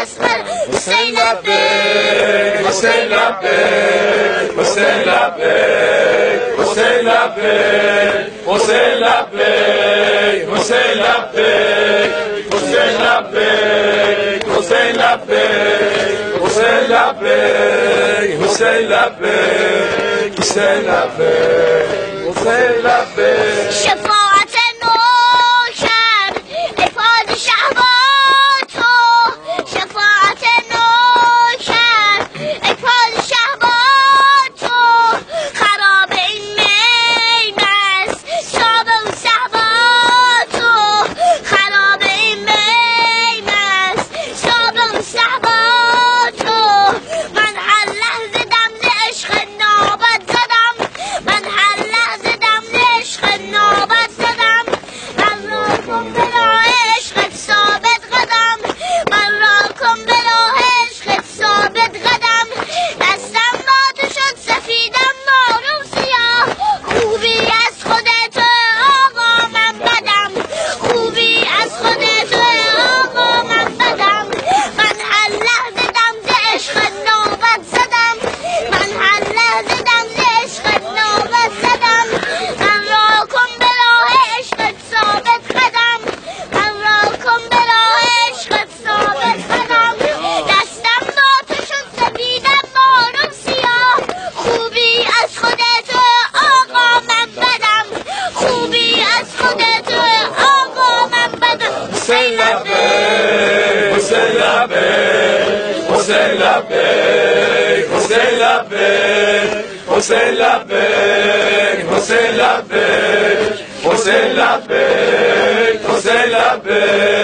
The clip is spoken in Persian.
اسمر حسین لبیک حسین لبیک حسین لبیک حسین لبیک حسین لبیک حسین لبیک حسین لبیک حسین لبیک حسین لبیک حسین لبیک حسین لبیک حسین لبیک شفاعت نوکر ای پادشاه با تو شفاعت نوکر ای پادشاه با تو خراب این میمست شاب و صحبا تو خراب این میمست شاب و صحبا تو من هر لحظه دم عشق نابد زدم من هر لحظه دم عشق نابد زدم من را کن بلا عشقت ثابت قدم من را کن بلا عشقت ثابت قدم دستم با تو شد سفیدم مارو سیاه خوبی از خودت آقا من بدم خوبی از خودت آقا من بدم من هر لحظه دم عشق نابد زدم من هر لحظه دم عشق نابد زدم من را کن بلا عشقت ثابت قدم من را کن بلا عشقت ثابت قدم دستم با تو شد سفیدم مارو سیاه خوبی از خودت آقا من بدم خوبی از خودت آقا من بدم حسین لبیک حسین لبیک حسین لبیک حسین لبیک حسین لبیک حسین لبیک حسین لبیک حسین لبیک